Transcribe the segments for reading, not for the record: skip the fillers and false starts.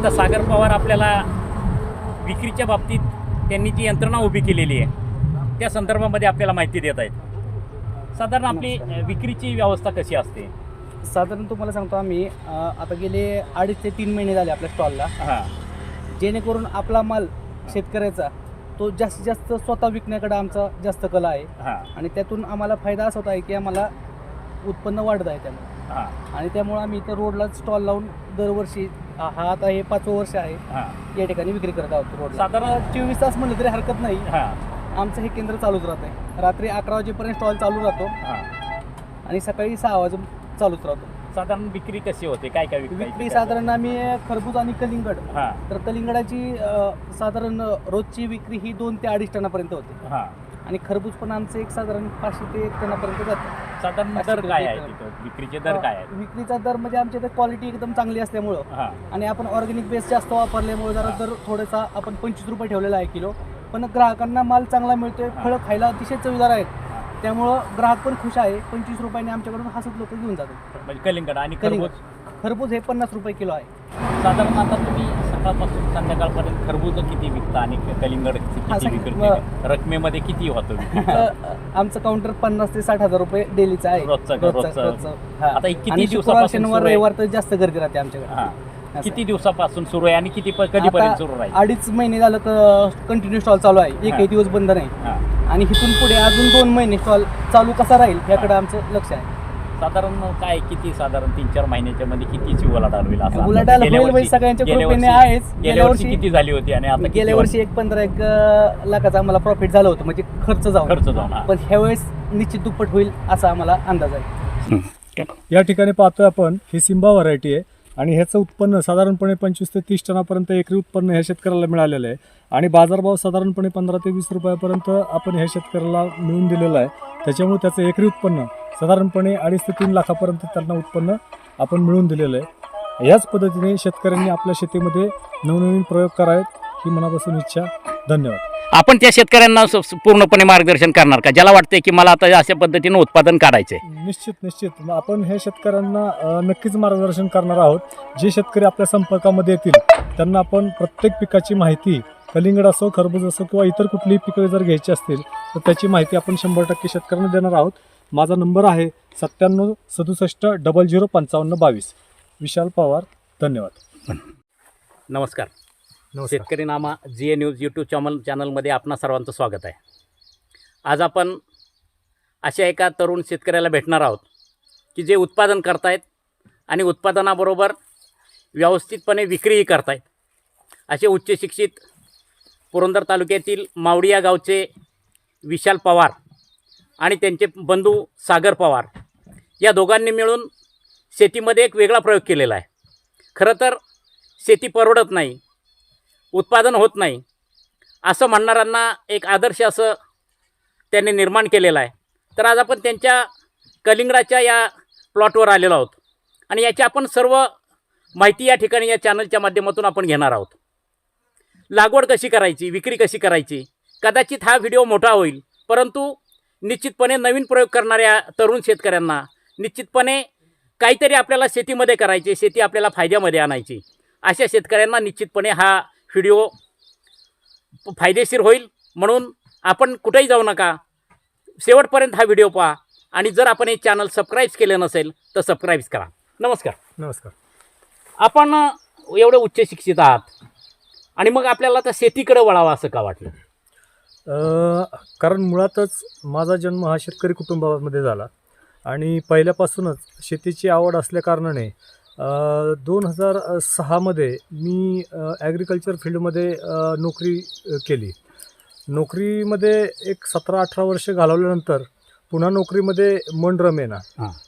आता सागर पवार आपल्याला विक्रीच्या बाबतीत त्यांनी जी यंत्रणा उभी केलेली आहे त्या संदर्भामध्ये आपल्याला माहिती देत आहेत. साधारण आपली विक्रीची व्यवस्था कशी असते? साधारण तुम्हाला सांगतो आम्ही आता गेले 2.5 ते 3 महिने झाले आपल्या स्टॉलला, हां जेणेकरून आपला माल शेतकऱ्याचा तो जास्तीत जास्त स्वतः विकण्याकडे आमचा जास्त कला आहे. हां आणि त्यातून आम्हाला फायदा असा होता आहे की आम्हाला उत्पन्न वाढत आहे त्यामुळे. हां आणि त्यामुळे आम्ही इथं रोडला स्टॉल लावून दरवर्षी हा आता हे 5वं वर्ष आहे हां या ठिकाणी विक्री करत आहोत रोडला. साधारण 24 तास म्हणलं तरी हरकत नाही, हां आमचं हे केंद्र चालूच राहत आहे. रात्री 11 वाजेपर्यंत स्टॉल चालू राहतो हां आणि सकाळी 6 वाजे चालूच राहतो. साधारण विक्री कशी होते? काय काय विक्री साधारण आम्ही खरबूज आणि कलिंगड, हां तर कलिंगडाची साधारण रोजची विक्री ही 2 ते 2.5 टनापर्यंत होते. हां आणि खरबूज पण आमचं एक साधारण 500 ते 1 टनापर्यंत जातं. साधारण दर काय आहे तिथं? विक्रीचे दर काय आहेत? विक्रीचा दर म्हणजे आमच्या इथे क्वालिटी एकदम चांगली असल्यामुळं हां आणि आपण ऑर्गॅनिक बेस जास्त वापरल्यामुळे जरा दर थोडासा आपण 25 रुपये ठेवलेला आहे किलो. पण ग्राहकांना माल चांगला मिळतोय, फळं खायला अतिशय चवीदार आहेत, त्यामुळं ग्राहक पण खुश आहे. 25 रुपयाने आमच्याकडून हसत लोक घेऊन जातात. म्हणजे कलिंगड आणि कलिंगड खरबूज खरबूज हे 50 रुपये किलो आहे. साधारण आता तुम्ही सकाळपासून संध्याकाळपर्यंत खरबूज किती विकता आणि कलिंगड किती विकता? रकमेमध्ये किती होतं विक्रीचं? आमचं काउंटर 50 ते 60 हजार रुपये डेलीचं आहे. रोजचं. हा. आता किती आणि शुक्रवार दिवसापासून शनिवार सुरू आहे? रविवार तर जास्त गर्दी राहते आमच्याकडे. हां असं. किती दिवसापासून सुरू आहे आणि कधीपर्यंत सुरू राहील? 2.5 महिने झालं कंटिन्यू स्टॉल चालू आहे, हा. एकही दिवस बंद नाही. हां आणि इथून पुढे अजून 2 महिने स्टॉल चालू कसा राहील याकडे आमचं लक्ष आहे. साधारण काय किती साधारण 3-4 महिन्याच्या मध्ये कितीची उलाढाल होईल? असं उलाढाल गेल्या होईल वर्षी- सगळ्यांच्या गेल्या कृपेने वर्षी- आहेच. गेल्या वर्षी किती झाली होती आणि आता गेल्या वर्षी 15-1 लाखाचा आम्हाला प्रॉफिट झालं होतं, म्हणजे खर्च जाऊन. खर्च जाऊन? हां. पण ह्यावेळेस निश्चित दुप्पट होईल असा आम्हाला अंदाज आहे. या ठिकाणी पाहतोय आपण ही सिम्बा व्हरायटी आहे आणि ह्याचं उत्पन्न साधारणपणे 25 ते 30 टनापर्यंत एकरी उत्पन्न ह्या शेतकऱ्याला मिळालेलं आहे. आणि बाजारभाव साधारणपणे 15 ते 20 रुपयापर्यंत आपण ह्या शेतकऱ्याला मिळून दिलेलं आहे. त्याच्यामुळे त्याचं एकरी उत्पन्न साधारणपणे 2.5 ते 3 लाखापर्यंत त्यांना उत्पन्न आपण मिळवून दिलेलं आहे. याच पद्धतीने शेतकऱ्यांनी आपल्या शेतीमध्ये नवनवीन प्रयोग करावेत ही मनापासून इच्छा. धन्यवाद. आपण त्या शेतकऱ्यांना पूर्णपणे मार्गदर्शन करणार का, ज्याला वाटतंय की मला आता अशा पद्धतीने उत्पादन काढायचंय? निश्चित मग आपण हे शेतकऱ्यांना नक्कीच मार्गदर्शन करणार आहोत. जे शेतकरी आपल्या संपर्कामध्ये येतील त्यांना आपण प्रत्येक पिकाची माहिती, कलिंगड असो, खरबूज असो किंवा इतर कुठलीही पिकं जर घ्यायची असतील तर त्याची माहिती आपण 100% शेतकऱ्यांना देणार आहोत. माझा नंबर आहे 97 67 00 55 22. विशाल पवार. धन्यवाद. नमस्कार. शेतकरी नामा GA न्यूज यूट्यूब चॅनलमध्ये आपणा सर्वांचं स्वागत आहे. आज आपण अशा एका तरुण शेतकऱ्याला भेटणार आहोत की जे उत्पादन करतायत आणि उत्पादनाबरोबर व्यवस्थितपणे विक्रीही करतायत. असे उच्च शिक्षित पुरंदर तालुक्यातील मावडी या गावचे विशाल पवार आणि त्यांचे बंधू सागर पवार या दोघांनी मिळून शेतीमध्ये एक वेगळा प्रयोग केलेला आहे. खरं तर शेती परवडत नाही, उत्पादन होत नाही असं म्हणणाऱ्यांना एक आदर्श असं त्यांनी निर्माण केलेलं आहे. तर आज आपण त्यांच्या कलिंगडाच्या या प्लॉटवर आलेलो आहोत आणि याची आपण सर्व माहिती या ठिकाणी या चॅनलच्या माध्यमातून आपण घेणार आहोत. लागवड कशी करायची, विक्री कशी करायची. कदाचित हा व्हिडिओ मोठा होईल, परंतु निश्चितपणे नवीन प्रयोग करणाऱ्या तरुण शेतकऱ्यांना निश्चितपणे काहीतरी आपल्याला शेतीमध्ये करायचे, शेती आपल्याला फायद्यामध्ये आणायची, अशा शेतकऱ्यांना निश्चितपणे हा व्हिडिओ फायदेशीर होईल. म्हणून आपण कुठेही जाऊ नका, शेवटपर्यंत हा व्हिडिओ पहा आणि जर आपण हे चॅनल सबस्क्राईब केले नसेल तर सबस्क्राईब करा. नमस्कार. आपण एवढे उच्च शिक्षित आहात आणि मग आपल्याला तर शेतीकडे वळावं असं का वाटलं? कारण मुळातच माझा जन्म हा शेतकरी कुटुंबामध्ये झाला आणि पहिल्यापासूनच शेतीची आवड असल्याकारणाने 2006मध्ये मी ॲग्रिकल्चर फील्डमध्ये नोकरी केली. नोकरीमध्ये एक 17-18 वर्ष घालवल्यानंतर पुन्हा नोकरीमध्ये मन रमेना.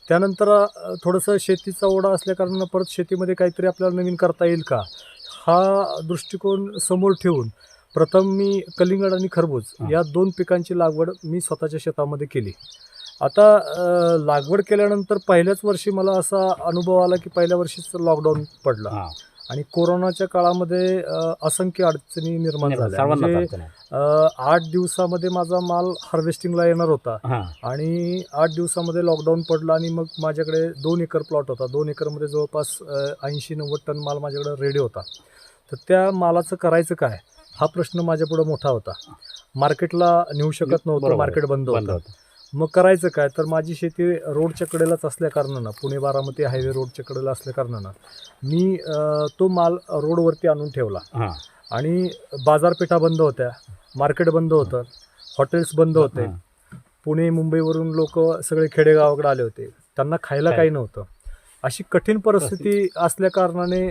त्यानंतर थोडंसं शेतीचा ओढा असल्याकारणानं परत शेतीमध्ये काहीतरी आपल्याला नवीन करता येईल का हा दृष्टिकोन समोर ठेवून प्रथम मी कलिंगड आणि खरबूज या 2 पिकांची लागवड मी स्वतःच्या शेतामध्ये केली. आता लागवड केल्यानंतर पहिल्याच वर्षी मला असा अनुभव आला की पहिल्या वर्षीच लॉकडाऊन पडला आणि कोरोनाच्या काळामध्ये असंख्य अडचणी निर्माण झाल्या. सर्वांनाच म्हणजे अडचण आहे. 8 दिवसामध्ये माझा माल हार्वेस्टिंगला येणार होता हां आणि 8 दिवसामध्ये लॉकडाऊन पडला आणि मग माझ्याकडे 2 एकर प्लॉट होता. 2 एकरमध्ये जवळपास 80-90 टन माल माझ्याकडे रेडी होता. तर त्या मालाचं करायचं काय हा प्रश्न माझ्यापुढं मोठा होता. मार्केटला नेऊ शकत नव्हतं, बरोबर. मार्केट बंद बंद होतं. होतं. मग करायचं काय, तर माझी शेती रोडच्या कडेलाच असल्या कारणानं, पुणे बारामती हायवे रोडच्या कडेला असल्या कारणानं मी तो माल रोडवरती आणून ठेवला हां आणि बाजारपेठा बंद होत्या, मार्केट बंद होतं, हॉटेल्स बंद होते. हां. पुणे मुंबईवरून लोक सगळे खेडेगावाकडे आले होते, त्यांना खायला काही नव्हतं. अशी कठीण परिस्थिती असल्या कारणाने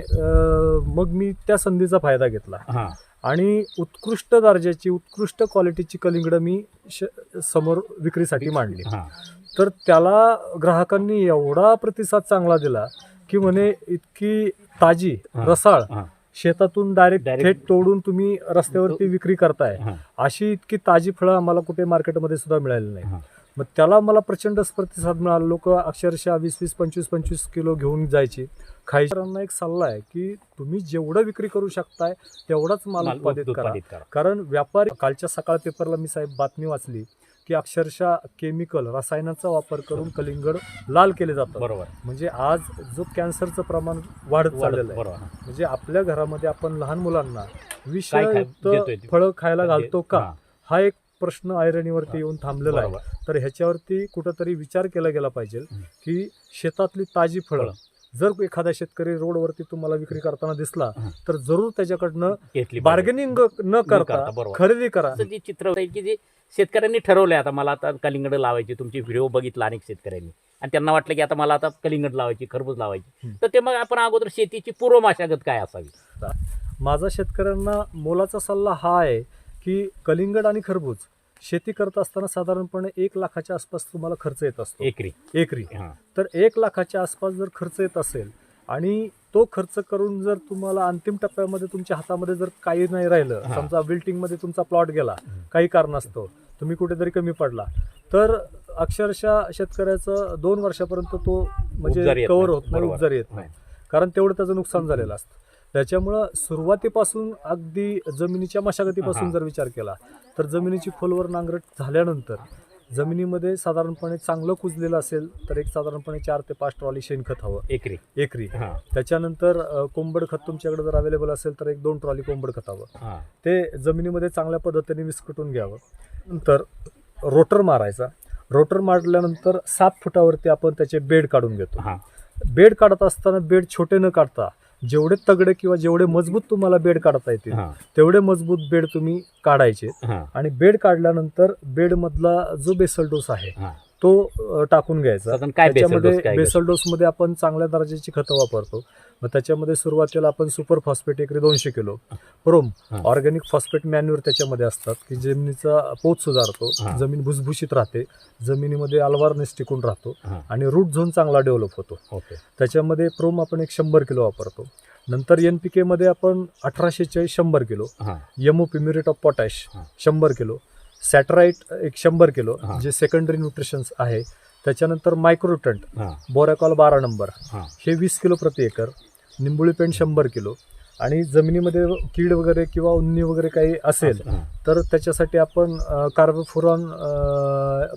मग मी त्या संधीचा फायदा घेतला हां आणि उत्कृष्ट दर्जाची उत्कृष्ट क्वालिटीची कलिंगडं मी समोर विक्रीसाठी मांडली. हां तर त्याला ग्राहकांनी एवढा प्रतिसाद चांगला दिला की म्हणे इतकी ताजी रसाळ हां शेतातून डायरेक्ट Direct थेट तोडून तुम्ही रस्त्यावरती विक्री करताय, हां अशी इतकी ताजी फळं आम्हाला कुठे मार्केटमध्ये सुद्धा मिळाली नाही. हां. मग त्याला मला प्रचंड प्रतिसाद मिळाला. लोक अक्षरशः 20-20, 25-25 किलो घेऊन जायची. खायच्याना एक सल्ला आहे की तुम्ही जेवढं विक्री करू शकताय तेवढाच माल उत्पादित करा. कारण व्यापारी, कालच्या सकाळ पेपरला मी साहेब बातमी वाचली की अक्षरशः केमिकल रसायनाचा वापर करून कलिंगड लाल केले जातात. बरोबर. म्हणजे आज जो कॅन्सरचं प्रमाण वाढत चाललेलं आहे, बरोबर. म्हणजे आपल्या घरामध्ये आपण लहान मुलांना देतोय विषयुक्त फळं खायला घालतो का, हां. हा एक प्रश्न ऐरणीवरती येऊन थांबलेला आहे. बरोबर. तर ह्याच्यावरती कुठंतरी विचार केला गेला पाहिजे की शेतातली ताजी फळं जर एखादा शेतकरी रोडवरती तुम्हाला विक्री करताना दिसला तर जरूर त्याच्याकडनं घेतली बार्गेनिंग न करता बरोबर. खरेदी करा. असं जे चित्र होतं की जे शेतकऱ्यांनी ठरवलंय, आता मला आता कलिंगड लावायची, तुमची व्हिडिओ बघितला अनेक शेतकऱ्यांनी आणि त्यांना वाटलं की आता मला आता कलिंगड लावायची, खरबूज लावायची, तर ते मग आपण अगोदर शेतीची पूर्व मशागत काय असावी? माझा शेतकऱ्यांना मोलाचा सल्ला हा आहे की कलिंगड आणि खरबूज शेती करत असताना साधारणपणे 1 लाखाच्या आसपास तुम्हाला खर्च येत असतो एकरी. हां. तर 1 लाखाच्या आसपास जर खर्च येत असेल आणि तो खर्च करून जर तुम्हाला अंतिम टप्प्यामध्ये तुमच्या हातामध्ये जर काही नाही राहिलं, समजा विल्टिंगमध्ये तुमचा प्लॉट गेला काही कारणास्तव, तुम्ही कुठेतरी कमी पडला, तर अक्षरशः शेतकऱ्याचं 2 वर्षापर्यंत तो म्हणजे कव्हर होत नाही, उपजार येत नाही. कारण तेवढं त्याचं नुकसान झालेलं असतं. त्याच्यामुळं सुरुवातीपासून अगदी जमिनीच्या मशागतीपासून जर विचार केला तर जमिनीची खोलवर नांगरट झाल्यानंतर जमिनीमध्ये साधारणपणे चांगलं कुजलेलं असेल तर एक साधारणपणे 4 ते 5 ट्रॉली शेणखत हवं एकरी. त्याच्यानंतर कोंबड खत तुमच्याकडे जर अवेलेबल असेल तर 1-2 ट्रॉली कोंबड खत हवं. ते जमिनीमध्ये चांगल्या पद्धतीने विस्कटून घ्यावं. नंतर रोटर मारायचा. रोटर मारल्यानंतर 7 फुटावरती आपण त्याचे बेड काढून घेतो. बेड काढत असताना बेड छोटे न काढता जेवढे तगडे किंवा जेवढे मजबूत तुम्हाला बेड काढता येतील तेवढे मजबूत बेड तुम्ही काढायचे आणि बेड काढल्यानंतर बेड मधला जो बेसल डोस आहे तो टाकून घ्यायचा. त्याच्यामध्ये बेसल डोस मध्ये आपण चांगल्या दर्जाची खतं वापरतो. मग त्याच्यामध्ये सुरुवातीला आपण सुपर फॉस्फेट एकरी 200 किलो, प्रोम ऑर्गॅनिक फॉस्फेट मॅन्युअर त्याच्यामध्ये असतात की जमिनीचा पोत सुधारतो, जमीन भुसभुशीत राहते, जमिनीमध्ये अल्वारनेस टिकून राहतो आणि रूट झोन चांगला डेव्हलप होतो. त्याच्यामध्ये प्रोम आपण 100 किलो वापरतो. नंतर NPK मध्ये आपण 1840 100 किलो, MOP म्युरेट ऑफ पोटॅश 100 किलो, सॅटराईट 100 किलो जे सेकंडरी न्यूट्रिशन्स आहे. त्याच्यानंतर मायक्रोटंट बोरॅकॉल 12 नंबर हे 20 किलो प्रति एकर, निंबुळी पेंट 100 किलो आणि जमिनीमध्ये कीड वगैरे किंवा उन्नी वगैरे काही असेल तर त्याच्यासाठी आपण कार्बोफुरॉन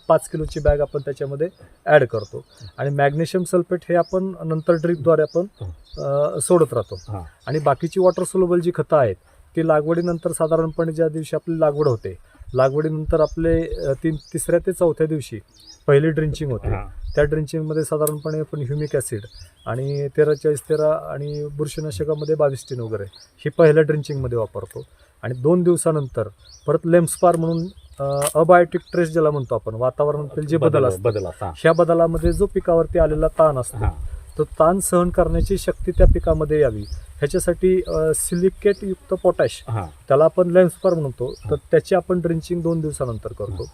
5 किलोची बॅग आपण त्याच्यामध्ये ॲड करतो आणि मॅग्नेशियम सल्फेट हे आपण नंतर ड्रिपद्वारे आपण सोडत राहतो. आणि बाकीची वॉटर सोल्युबल जी खतं आहेत ती लागवडीनंतर साधारणपणे ज्या दिवशी आपली लागवड होते, लागवडीनंतर आपले 3ऱ्या ते 4थ्या दिवशी पहिली ड्रिंचिंग होते. त्या ड्रिंचिंगमध्ये साधारणपणे आपण ह्युमिक ॲसिड आणि 13-40-13 आणि बुरशीनाशकामध्ये 22 वगैरे हे पहिल्या ड्रिंचिंगमध्ये वापरतो. आणि 2 दिवसानंतर परत लेम्सपार म्हणून अबायोटिक ट्रेस ज्याला म्हणतो आपण, वातावरणातील जे बदल असतात ह्या बदलामध्ये जो पिकावरती आलेला ताण असतो तो ताण सहन करण्याची शक्ती त्या पिकामध्ये यावी ह्याच्यासाठी सिलिकेट युक्त पोटॅश त्याला आपण लेम्सपार म्हणतो, तर त्याची आपण ड्रिंचिंग 2 दिवसानंतर करतो.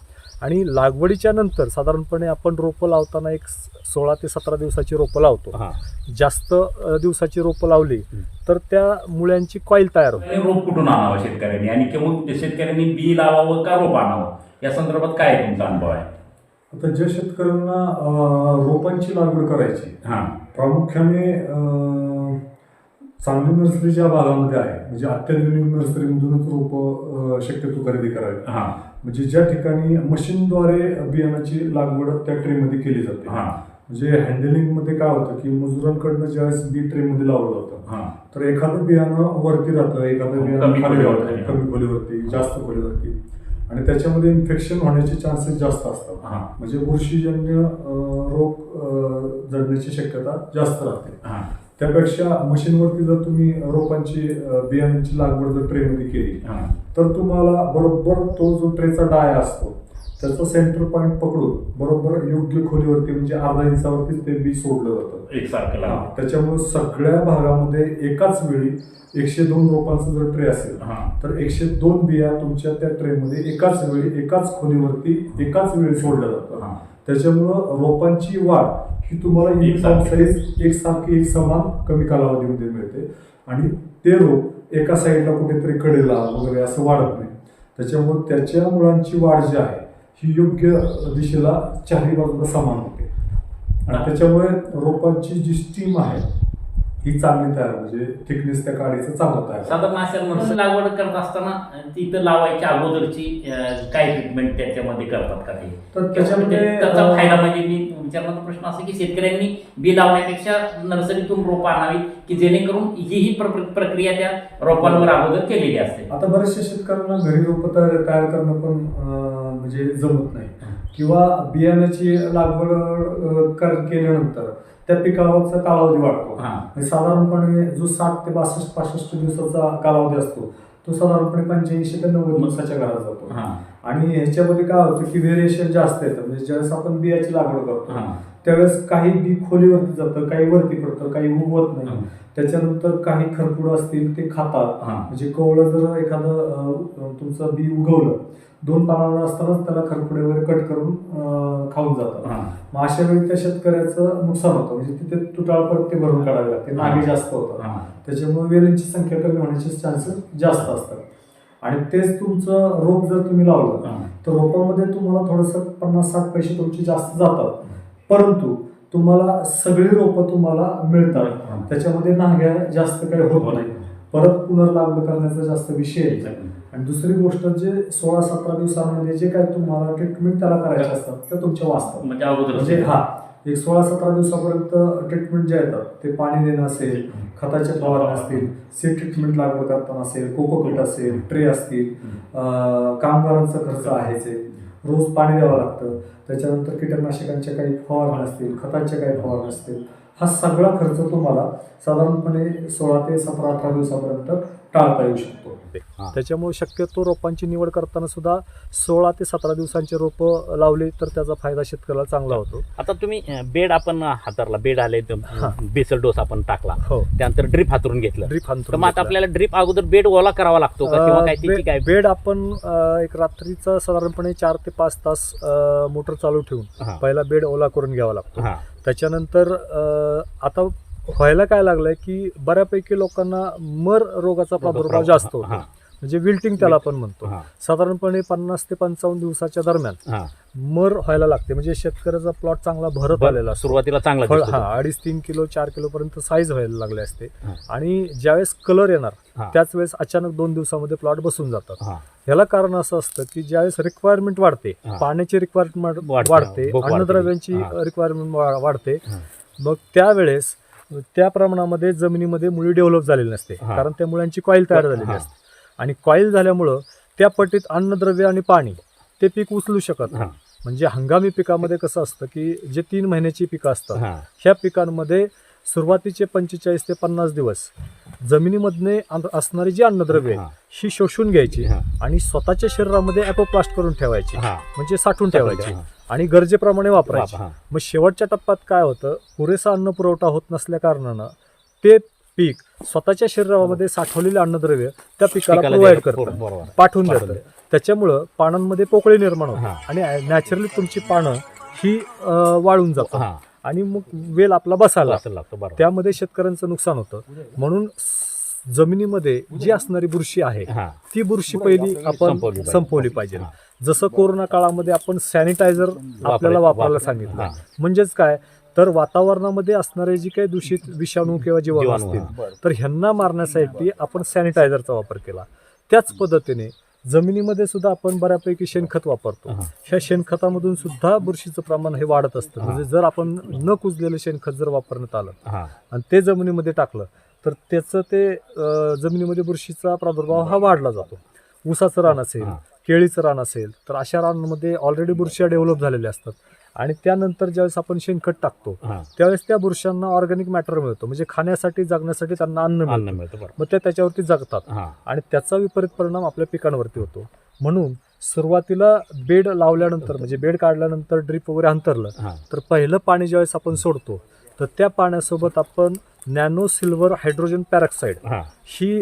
आणि लागवडीच्या नंतर साधारणपणे आपण रोपं लावताना एक 16 ते 17 दिवसाची रोपं लावतो. जास्त दिवसाची रोपं लावली तर त्या मुळ्यांची कॉईल तयार होते. रोप कुठून आणावं शेतकऱ्यांनी आणि किंवा शेतकऱ्यांनी बी लावावं का रोप आणावं या संदर्भात काय तुमचा अनुभव आहे? आता ज्या शेतकऱ्यांना रोपांची लागवड करायची प्रामुख्याने चांगली नर्सरी ज्या भागामध्ये आहे म्हणजे अत्याधुनिक नर्सरीमधूनच रोपं शक्यतो खरेदी करावी. म्हणजे ज्या ठिकाणी मशीनद्वारे बियाणाची लागवड त्या ट्रेमध्ये केली जाते. म्हणजे हँडलिंगमध्ये काय होतं की मजुरांकडनं ज्यावेळेस बी ट्रेमध्ये लावलं जातं तर एखादं बियाणं वरती राहतं, एखादं बियाणं खाली राहतं, कमी खोलीवरती, जास्त खोलीवरती, आणि त्याच्यामध्ये इन्फेक्शन होण्याचे चान्सेस जास्त असतात. म्हणजे बुरशीजन्य रोग जडण्याची शक्यता जास्त राहते. त्यापेक्षा मशीनवरती जर तुम्ही रोपांची बियाणांची लागवड जर ट्रेमध्ये केली तर तुम्हाला बरोबर तो जो ट्रेचा डाय असतो त्याचा सेंटर पॉईंट पकडून बरोबर योग्य खोलीवरती म्हणजे अर्धा इंचावरतीच ते बी सोडलं जातं एकसारखं. त्याच्यामुळे सगळ्या भागामध्ये एकाच वेळी 102 रोपांचा जर ट्रे असेल तर 102 बिया तुमच्या त्या ट्रेमध्ये एकाच वेळी एकाच खोलीवरती एकाच वेळी सोडल्या जातं. त्याच्यामुळं रोपांची वाढ ही तुम्हाला युनिफॉर्म साईज एकसारखी एक समान कमी कालावधीमध्ये मिळते आणि ते रोप एका साईडला कुठेतरी कडेला वगैरे असं वाढत नाही. त्याच्यामुळे त्याच्या मुळांची वाढ जी आहे ही योग्य दिशेला चारही बाजूला समान होते आणि त्याच्यामुळे रोपांची जी स्टीम आहे ही चांगली तयार म्हणजे थिकनेस त्या काडीचं चांगलं तयार. साधारण अशा नर्सरी लागवड करत असताना तिथं लावायच्या अगोदरची काय ट्रीटमेंट त्याच्यामध्ये करतात का ते? तर त्याच्यामध्ये त्याचा फायदा म्हणजे मी विचारण्याचा प्रश्न असा की शेतकऱ्यांनी बी लावण्यापेक्षा नर्सरीतून रोप आणावीत की जेणेकरून ही प्रक्रिया त्या रोपांवर अगोदर केलेली असते. आता बऱ्याचशा शेतकऱ्यांना घरी रोपं तयार करणं पण म्हणजे जमत नाही किंवा बियाण्याची लागवड केल्यानंतर त्या पिकावरचा कालावधी वाढतो. साधारणपणे जो 60 ते 62-65 दिवसाचा कालावधी असतो तो साधारणपणे 85 ते 90 दिवसाच्या घरात जातो. आणि ह्याच्यामध्ये काय होतं की व्हेरिएशन जास्त येतं. म्हणजे ज्यावेळेस आपण बियाची लागवड करतो त्यावेळेस काही बी खोलीवरती जातं, काही वरती पडतं, काही उगवत नाही. त्याच्यानंतर काही खरपुडं असतील ते खातात. म्हणजे कवळं जर एखादं तुमचं बी उगवलं 2 पानावर असतानाच त्याला खरपुडे वगैरे कट करून खाऊन जातात. मग अशा वेळी त्या शेतकऱ्याचं नुकसान होतं. म्हणजे तिथे तुटाळ परत ते भरून काढावे लागते, नागे जास्त होतात. त्याच्यामुळे वेलींची संख्या कमी होण्याचे चान्सेस जास्त असतात. आणि तेच तुमचं रोप जर तुम्ही लावलं तर रोपामध्ये तुम्हाला थोडंसं 50-60 पैसे तुमचे जास्त जातात, परंतु तुम्हाला सगळी रोपं तुम्हाला मिळतात. त्याच्यामध्ये नाग्या जास्त काही होत नाही, परत पुनर्लागवड करण्याचा जास्त विषय आहे. आणि दुसरी गोष्ट जे 16-17 दिवसांमध्ये जे काय तुम्हाला ट्रीटमेंट त्याला करायचे असतात त्या तुमच्या वाचतात. म्हणजे एक 16-17 दिवसापर्यंत ट्रीटमेंट जे येतात ते पाणी देणं असेल, खताच्या फवारण्या असतील, सीड ट्रीटमेंट लागवड करताना असेल, कोकोपीट असेल, ट्रे असतील, कामगारांचा खर्च आहेच आहे, रोज पाणी द्यावं लागतं. त्याच्यानंतर कीटकनाशकांच्या काही फवारण्या असतील, खतांच्या काही फवारण्या असतील, हा सगळा खर्च तुम्हाला साधारणपणे 16 ते 17-18 दिवसापर्यंत टाळता येऊ शकतो. त्याच्यामुळे शक्यतो रोपांची निवड करताना सुद्धा 16 ते 17 दिवसांचे रोपं लावले तर त्याचा फायदा शेतकऱ्याला चांगला होतो. आता तुम्ही बेड आपण हातारला, बेड आले बेसल डोस आपण टाकला, त्यानंतर ड्रिप हातरून घेतलं, तर मग आता आपल्याला ड्रिप अगोदर बेड ओला करावा लागतो का किंवा काय त्याची काय? बेड आपण एक रात्रीचा साधारणपणे 4 ते 5 तास मोटर चालू ठेवून पहिला बेड ओला करून घ्यावा लागतो. त्याच्यानंतर आता व्हायला काय लागलंय की बऱ्यापैकी लोकांना मर रोगाचा प्रादुर्भाव जास्त होतो. म्हणजे विल्टिंग त्याला आपण म्हणतो. साधारणपणे 50 ते 55 दिवसाच्या दरम्यान मर व्हायला लागते. म्हणजे शेतकऱ्याचा प्लॉट चांगला भरत आलेला, सुरुवातीला चांगला 2.5-3 किलो 4 किलो पर्यंत साईज व्हायला लागले असते. आणि ज्यावेळेस कलर येणार त्याच वेळेस अचानक 2 दिवसामध्ये प्लॉट बसून जातात. ह्याला कारण असं असतं की ज्यावेळेस रिक्वायरमेंट वाढते, पाण्याची रिक्वायरमेंट वाढते, अन्नद्रव्यांची रिक्वायरमेंट वाढते, मग त्यावेळेस त्या प्रमाणामध्ये जमिनीमध्ये मुळी डेव्हलप झालेली नसते, कारण त्या मुळ्यांची कॉईल तयार झालेली असते. आणि कॉईल झाल्यामुळं त्या पट्टीत अन्नद्रव्य आणि पाणी ते पीक उचलू शकत नाही. म्हणजे हंगामी पिकामध्ये कसं असतं की जे 3 महिन्याची पिकं असतात ह्या पिकांमध्ये सुरुवातीचे 45 ते 50 दिवस जमिनीमधने असणारी जी अन्नद्रव्य ही शोषून घ्यायची आणि स्वतःच्या शरीरामध्ये ॲपोप्लास्ट करून ठेवायची, म्हणजे साठवून ठेवायची आणि गरजेप्रमाणे वापरायची. मग शेवटच्या टप्प्यात काय होतं, पुरेसा अन्न पुरवठा होत नसल्या कारणानं ते पीक स्वतःच्या शरीरामध्ये साठवलेले अन्नद्रव्य त्या पिकाला प्रोव्हाइड करतं, पाठवून देतं. त्याच्यामुळं पानांमध्ये पोकळी निर्माण होते आणि नॅचरली तुमची पानं ही वाळून जातात आणि मग वेल आपला बसायला लागतो. त्यामध्ये शेतकऱ्यांचं नुकसान होतं. म्हणून जमिनीमध्ये जी असणारी बुरशी आहे ती बुरशी पहिली आपण संपवली पाहिजे. जसं कोरोना काळामध्ये आपण सॅनिटायझर आपल्याला वापरायला सांगितलं. म्हणजेच काय तर वातावरणामध्ये असणारे जी काही दूषित विषाणू किंवा जीवाणू जीवाणू, असतील बरं. तर ह्यांना मारण्यासाठी आपण सॅनिटायझरचा वापर केला. त्याच पद्धतीने जमिनीमध्ये सुद्धा आपण बऱ्यापैकी शेणखत वापरतो. हा. ह्या शेणखतामधून सुद्धा बुरशीचं प्रमाण हे वाढत असतं. म्हणजे जर आपण न कुजलेलं शेणखत जर वापरण्यात आलं हा आणि ते जमिनीमध्ये टाकलं तर त्याचं ते जमिनीमध्ये बुरशीचा प्रादुर्भाव हा वाढला जातो. ऊसाचं रान असेल, हा. केळीचं रान असेल तर अशा रानांमध्ये ऑलरेडी बुरश्या डेव्हलप झालेल्या असतात आणि त्यानंतर ज्यावेळेस आपण शेणखत टाकतो हा त्यावेळेस त्या बुरशांना ऑर्गॅनिक मॅटर मिळतो. म्हणजे खाण्यासाठी जगण्यासाठी त्यांना अन्न अन्न मिळतं. मिळतं बरोबर. मग ते त्याच्यावरती जगतात हा आणि त्याचा विपरीत परिणाम आपल्या पिकांवरती होतो. म्हणून सुरुवातीला बेड लावल्यानंतर म्हणजे बेड काढल्यानंतर ड्रीप वगैरे अंतरलं हा तर पहिलं पाणी ज्यावेळेस आपण सोडतो तर त्या पाण्यासोबत आपण नॅनो सिल्वर हायड्रोजन पॅरॉक्साईड हा ही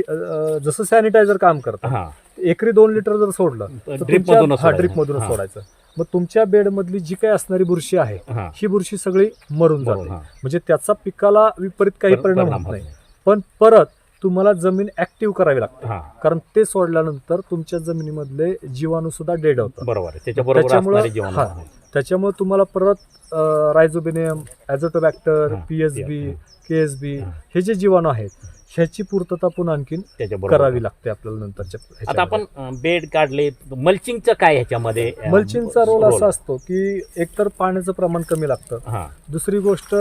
जसं सॅनिटायझर काम करतं हा एकरी 2 लिटर जर सोडलं तर ड्रीप मधूनच सोडायचं. ड्रीप मधूनच हा. सोडायचं. मग तुमच्या बेडमधली जी काही असणारी बुरशी आहे हा ही बुरशी सगळी मरून बरोबर, जाते. हा. म्हणजे त्याचा पिकाला विपरीत काही परिणाम होत नाही. पण परत तुम्हाला जमीन ऍक्टिव्ह करावी लागते. हा कारण ते सोडल्यानंतर तुमच्या जमिनीमधले जीवाणू सुद्धा डेड होतात. बरोबर आहे. त्याच्याबरोबर त्याच्यामुळं- असणारे जीवाणू. हा. त्याच्यामुळे तुम्हाला परत रायझोबिनियम, ॲझोटोबॅक्टर, हा. पीएसबी, केएसबी हा. हे जे जीवाणू आहेत ह्याची पूर्तता पुन्हा आणखीन त्याच्याबरोबर करावी लागते आपल्याला नंतरच्या आता ह्याच्यामध्ये. आपण बेड काढले, मल्चिंगचं काय ह्याच्यामध्ये मल्चिंगचा रोल असा असतो की एकतर पाण्याचं प्रमाण कमी लागतं, हा दुसरी गोष्ट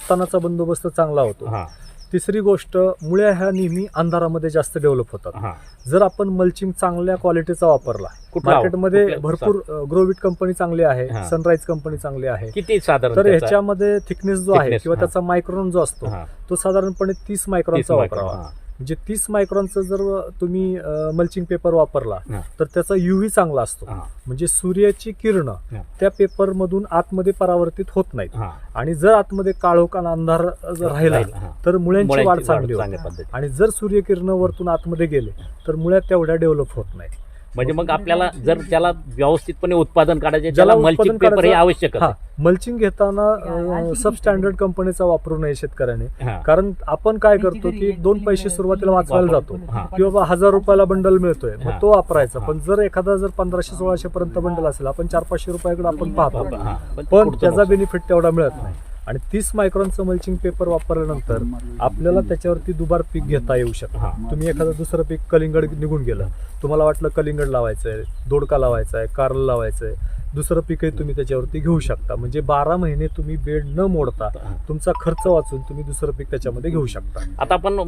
तणाचा बंदोबस्त चांगला होतो, हा तिसरी गोष्ट मुळ्या ह्या नेहमी अंधारामध्ये जास्त डेव्हलप होतात. हा जर आपण मल्चिंग चांगल्या क्वालिटीचा वापरला, कुठला मार्केटमध्ये कुठल्या- भरपूर ग्रोविट कंपनी चांगली आहे, हा. सनराईज कंपनी चांगली आहे. किती साधारण तर त्याचा? ह्याच्यामध्ये थिकनेस जो आहे Thickness, किंवा हा. त्याचा मायक्रॉन जो असतो हा, तो साधारणपणे 30 मायक्रॉनचा 30 वापरावा. हा. म्हणजे 30 मायक्रॉनचा जर तुम्ही मल्चिंग पेपर वापरला हा. तर त्याचा युव्ही चांगला असतो. हा, म्हणजे सूर्याची किरण हा. त्या पेपर मधून आतमध्ये परावर्तित होत नाहीत हा. आणि जर आतमध्ये काळोख आणि अंधार जर राहिला हा. तर मुळ्यांची वाढ मुळ्यांची चांगली चांगल्या होते. पद्धतीने. आणि जर सूर्यकिरण वरतून आतमध्ये गेले तर मुळ्या तेवढ्या डेव्हलप होत नाही. म्हणजे मग आपल्याला जर त्याला व्यवस्थितपणे उत्पादन काढायचे ज्याला त्याला मल्चिंग उत्पादन पेपर हे काढायचं- आवश्यक हा, मल्चिंग घेताना सब स्टँडर्ड कंपनीचा वापरू नये शेतकऱ्याने. कारण आपण काय करतो की 2 पैसे सुरुवातीला वाचवायला जातो हा. की बाबा 1000 रुपयाला बंडल मिळतोय हा. मग तो वापरायचा. पण जर एखादा जर 1500-1600 पर्यंत बंडल असेल आपण 400-500 रुपयाकडे आपण पाहतो हा. पण पुढचं त्याचा नको. बेनिफिट तेवढा मिळत नाही. आणि 30 मायक्रॉनचं मल्चिंग पेपर वापरल्यानंतर आपल्याला त्याच्यावरती दुबार पीक घेता येऊ शकतं. हा. तुम्ही एखादं दुसरं पीक कलिंगड निघून गेलं, तुम्हाला वाटलं कलिंगड लावायचंय, दोडका लावायचाय, कारलं लावायचंय, दुसरं पीकही तुम्ही त्याच्यावरती घेऊ शकता. म्हणजे 12 महिने तुम्ही बेड न मोडता तुमचा खर्च वाचून तुम्ही दुसरं पीक त्याच्यामध्ये घेऊ शकता. आता आपण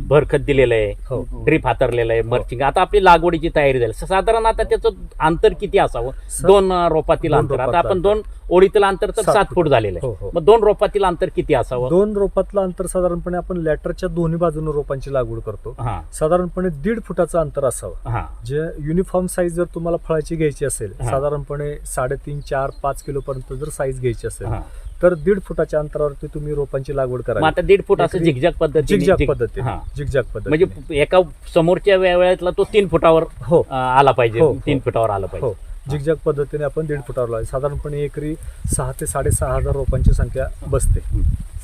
भरखत दिलेलं आहे, हो. ड्रीप हातरलेलं आहे, मर्चिंग. आता आपली लागवडीची तयारी झाली. साधारण आता त्याचं अंतर किती असावं? 2 रोपातील 2 अंतर. आता रोपातलं आपण 2 ओळीतील अंतर तर 7 फूट झालेलं हो, आहे. हो. मग 2 रोपातील अंतर किती असावं? 2 रोपातलं अंतर साधारणपणे आपण लॅटरच्या दोन्ही बाजूने रोपांची लागवड करतो. हा साधारणपणे 1.5 फुटाचं अंतर असावं. हा जे युनिफॉर्म साईज जर तुम्हाला फळाची घ्यायची असेल, हा. साधारणपणे 3.5, 4, 5 किलो पर्यंत जर साईज घ्यायची असेल हा. तर 1.5 फुटाच्या अंतरावरती तुम्ही रोपांची लागवड मग करावी. आता 1.5 फूट असं एकरी झिगझॅग पद्धतीने झिगझॅग पद्धतीने हा. झिगझॅग पद्धतीने म्हणजे एका समोरच्या वेळेतला तो 3 फुटावर हो आला पाहिजे. हो, 3 फुटावर आला पाहिजे. हो झिगझॅग पद्धतीने आपण 1.5 फुटावर लावायचं. साधारणपणे एकरी 6 ते 6,500 रोपांची संख्या बसते.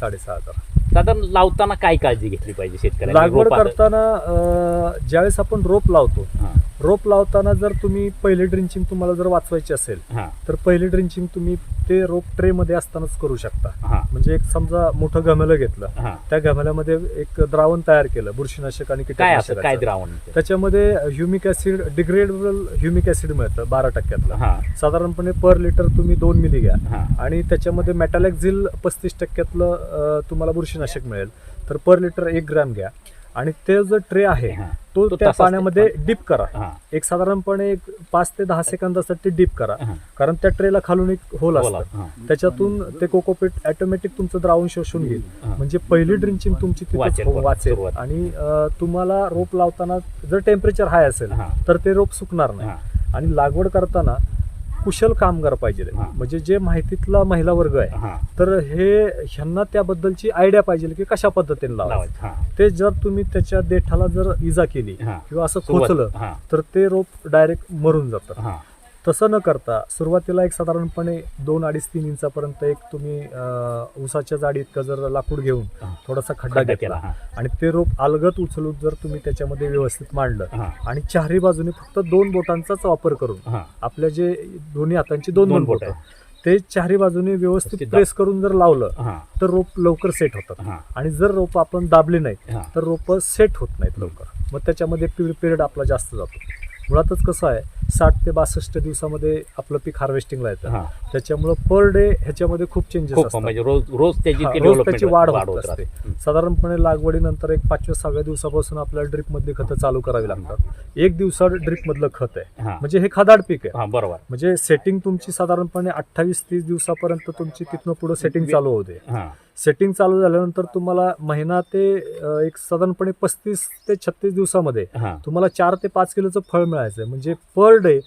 6,500. साधारण लावताना काय काळजी घेतली पाहिजे शेतकऱ्यांनी? लागवड रोपात? करताना ज्यावेळेस आपण रोप लावतो, हा, रोप लावताना जर तुम्ही पहिले ड्रिंचिंग तुम्हाला जर वाचवायची असेल हा, तर पहिली ड्रिंचिंग तुम्ही ते रोप ट्रे मध्ये असतानाच करू शकता. हा, म्हणजे एक समजा मोठं गमेलं घेतलं, हा. त्या गमेल्यामध्ये एक द्रावण तयार केलं बुरशीनाशक आणि काय असं काय कीटकनाशकाचं. द्रावण? त्याच्यामध्ये humic acid, degradable humic acid मिळतं 12%. हा, साधारणपणे पर लिटर तुम्ही 2 मिली घ्या हा, आणि त्याच्यामध्ये मेटॅलेक्झिल 35% तुम्हाला बुरशीनाशक मिळेल. तर पर लिटर 1 ग्रॅम घ्या आणि ते जो ट्रे आहे हा. तो तो त्या तसाच पाण्यामध्ये डिप करा. हा, एक साधारणपणे 5 ते 10 सेकंदासाठी डिप करा. हा. कारण त्या ट्रेला खालून एक होल बोला. असतं, हा, त्याच्यातून ते कोकोपीट ऑटोमॅटिक तुमचं द्रावण शोषून घेईल. हा. म्हणजे पहिली ड्रिंचिंग तुमची तिथेच वाचेल, वाचेल. सुरुवात. आणि तुम्हाला रोप लावताना जर टेम्परेचर हाय असेल हा. तर ते रोप सुकणार नाही. हा. आणि लागवड करताना कुशल कामगार पाहिजे. हा. म्हणजे जे माहितीतला महिला वर्ग आहे हा. तर ह्यांना त्याबद्दलची आयडिया पाहिजे की कशा पद्धतीने लावायचं. लावायचं. हा, ते जर तुम्ही त्याच्या देठाला जर इजा केली हा. किंवा असं सुरुवात. खोचलं हा, तर ते रोप डायरेक्ट मरून जातं. हा, तसं न करता सुरुवातीला एक साधारणपणे 2-2.5-3 इंचापर्यंत एक तुम्ही ऊसाच्या जाडी इतकं जर लाकूड घेऊन हा. थोडासा खड्डा घेतला हा, आणि ते रोप अलगद उचलून जर तुम्ही त्याच्यामध्ये व्यवस्थित मांडलं हा, आणि चारही बाजूने फक्त 2 बोटांचाच वापर करून हा. आपल्या जे दोन्ही हातांची 2 दोन बोट बोटं. आहेत ते चारी बाजूने व्यवस्थित दाब. प्रेस करून जर लावलं हां तर रोप लवकर सेट होतात. हां आणि जर रोप आपण दाबली नाहीत हां तर रोप सेट होत नाहीत लवकर. मग त्याच्यामध्ये पिरियड आपला जास्त जातो. मुळातच कसं आहे 60 ते 62 दिवसामध्ये आपलं पीक हार्वेस्टिंगला येतं. हां त्याच्यामुळं पर डे ह्याच्यामध्ये खूप चेंजेस खूप असतात. म्हणजे रोज रोज त्याची हा, ती रोज डेव्हलपमेंट त्याची वाढ होत होत असते. राहते. साधारणपणे लागवडीनंतर एक 5व्या-6व्या दिवसापासून आपल्याला ड्रिप मधली खतं चालू करावी लागतात. 1 दिवसा ड्रिप मधलं खत आहे हां म्हणजे हे खादाड पीक आहे. हां बरोबर. म्हणजे सेटिंग तुमची साधारणपणे 28-30 दिवसापर्यंत तुमची तिथनं पुढे सेटिंग चालू होते. हां सेटिंग चालू झाल्यानंतर तुम्हाला महिना ते एक साधारणपणे 35 ते 36 दिवसामध्ये हां तुम्हाला 4 ते 5 किलोचं फळ मिळायचं आहे. म्हणजे पर डे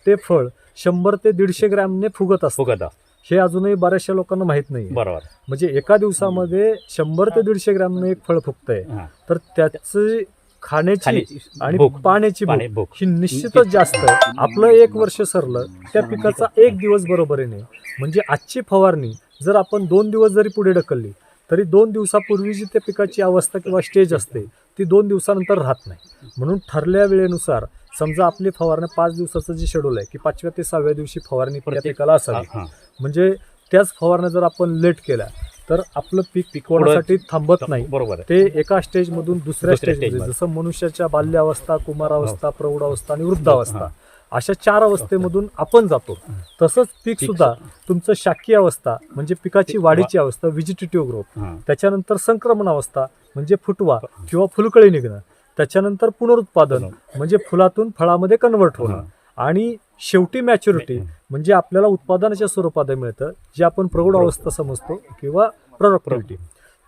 ते फळ 100 ते 150 ग्रॅमने फुगत असतं. फुगत असतं. हे अजूनही बऱ्याचशा लोकांना माहित नाही. बरोबर. म्हणजे एका दिवसामध्ये 100 ते 150 ग्रॅमने एक फळ फुगतंय. हां तर त्याची खाण्याची खाण्याची आणि भूक. पाण्याची पाणी भूक भूक ही निश्चितच जास्त आहे. आपलं 1 वर्ष सरलं त्या पिकाचा 1 दिवस बरोबरीने म्हणजे आजची फवारणी जर आपण 2 दिवस जरी पुढे ढकलली तरी 2 दिवसापूर्वी जी त्या पिकाची अवस्था किंवा स्टेज असते ती 2 दिवसानंतर राहत नाही. म्हणून ठरल्या वेळेनुसार समजा आपली फवारणी 5 दिवसाचं जे शेड्यूल आहे की 5व्या ते 6व्या दिवशी फवारणी त्या पिकाला असावी. हां म्हणजे त्याच फवारण्या जर आपण लेट केल्या तर आपलं पीक कोणासाठी थांबत नाही. बरोबर आहे. ते एका स्टेजमधून दुसऱ्या स्टेजमध्ये स्टेजमध्ये. जसं मनुष्याच्या बाल्यावस्था, कुमारावस्था, प्रौढावस्था आणि वृद्धावस्था अशा 4 अवस्थेमधून आपण जातो. तसंच पीक सुद्धा तुमचं शाकीय अवस्था म्हणजे पिकाची वाढीची अवस्था व्हेजिटेटिव्ह ग्रोथ, हां त्याच्यानंतर संक्रमण अवस्था म्हणजे फुटवा किंवा फुलकळी निघणं, त्याच्यानंतर पुनरुत्पादन म्हणजे फुलातून फळामध्ये कन्वर्ट होणं आणि शेवटी मॅच्युरिटी म्हणजे आपल्याला उत्पादनाच्या स्वरूपात मिळतं जे आपण प्रौढ अवस्था समजतो किंवा प्रोडक्टिव्हिटी.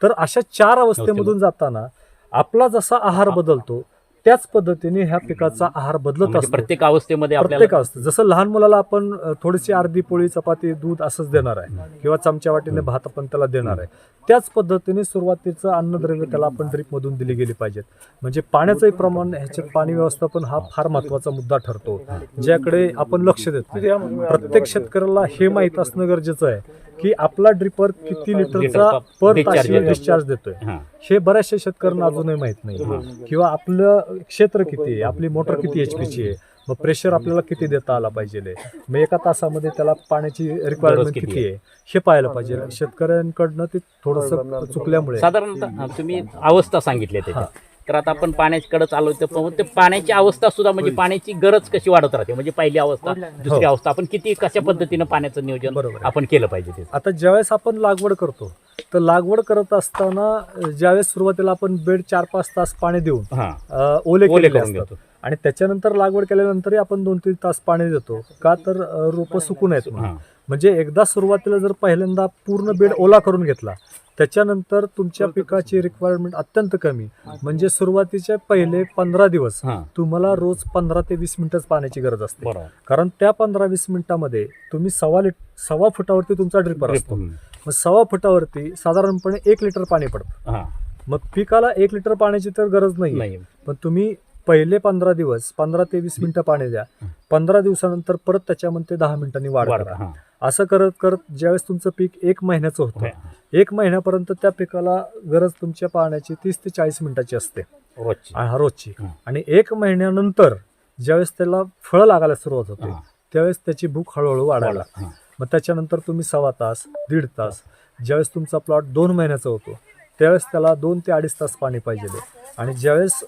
तर अशा 4 अवस्थेमधून जाताना आपला जसा आहार बदलतो त्याच पद्धतीने ह्या पिकाचा आहार बदलत म्हणजे असतो. प्रत्येक अवस्थेमध्ये आपल्याला प्रत्येक अवस्थेत जसं लहान मुलाला आपण थोडीशी अर्धी पोळी चपाती दूध असंच देणार आहे किंवा चमच्या वाटीने भात आपण त्याला देणार आहे. त्याच पद्धतीने सुरुवातीचं अन्नद्रव्य त्याला आपण ड्रीप मधून दिली गेली पाहिजेत. म्हणजे पाण्याचंही प्रमाण ह्याच्यात पाणी व्यवस्थापन हा फार महत्वाचा मुद्दा ठरतो ज्याकडे आपण लक्ष देतो. प्रत्येक शेतकऱ्याला हे माहीत असणं गरजेचं आहे की आपला ड्रिपर किती लिटरचा पर ताशी डिस्चार्ज देतोय. हां हे बऱ्याचशा शेतकऱ्यांना अजूनही माहित नाही. किंवा आपलं क्षेत्र किती आहे, आपली मोटर किती HP ची आहे, मग प्रेशर आपल्याला किती देता आला पाहिजे, मग एका तासामध्ये त्याला पाण्याची रिक्वायरमेंट किती आहे हे पाहायला पाहिजे. शेतकऱ्यांकडनं ते थोडंसं चुकल्यामुळे साधारणतः तुम्ही अवस्था सांगितली त्याच्यात. तर आता आपण पाण्याकडेच आलो तर ते पाण्याची अवस्था सुद्धा म्हणजे पाण्याची गरज कशी वाढत राहते. म्हणजे पहिली अवस्था दुसरी अवस्था आपण किती कशा पद्धतीनं पाण्याचं नियोजन बरोबर आहे. आपण केलं पाहिजे ते. आता ज्यावेळेस आपण लागवड करतो तर लागवड करत असताना ज्यावेळेस सुरुवातीला आपण बेड 4-5 तास पाणी देऊन हां ओले केलेले करून असतात घेतो. आणि त्याच्यानंतर लागवड केल्यानंतरही आपण 2-3 तास पाणी देतो का तर रोपं सुकून आहेत म्हणून. हां म्हणजे एकदा सुरुवातीला जर पहिल्यांदा पूर्ण बेड ओला करून घेतला त्याच्यानंतर तुमच्या पिकाची रिक्वायरमेंट अत्यंत कमी म्हणजे सुरुवातीचे पहिले 15 दिवस हां तुम्हाला रोज 15 ते 20 मिनिटच पाण्याची गरज असते. बरोबर. कारण त्या 15-20 मिनिटामध्ये तुम्ही 1.25 फुटावरती तुमचा ड्रिपर असतो. मग 1.25 फुटावरती साधारणपणे 1 लिटर पाणी पडतं. हां मग पिकाला 1 लिटर पाण्याची तर गरज नाही, नाही पण तुम्ही पहिले 15 दिवस 15 ते 20 मिनिटं पाणी द्या. 15 दिवसानंतर परत त्याच्यामध्ये 10 मिनिटांनी वाढ करा. हां असं करत करत ज्यावेळेस तुमचं पीक 1 महिन्याचं होतं 1 महिन्यापर्यंत त्या पिकाला गरज तुमच्या पाण्याची 30 ते 40 मिनिटाची असते रोजची. रोजची. हां. आणि 1 महिन्यानंतर ज्यावेळेस त्याला फळं लागायला सुरुवात होते हां. त्यावेळेस त्याची भूक हळूहळू वाढायला लागते. हां. मग त्याच्यानंतर तुम्ही 1.25 तास 1.5 तास ज्यावेळेस तुमचा प्लॉट 2 महिन्याचा होतो त्यावेळेस त्याला 2 ते 2.5 तास पाणी पाहिजे. आणि ज्यावेळेस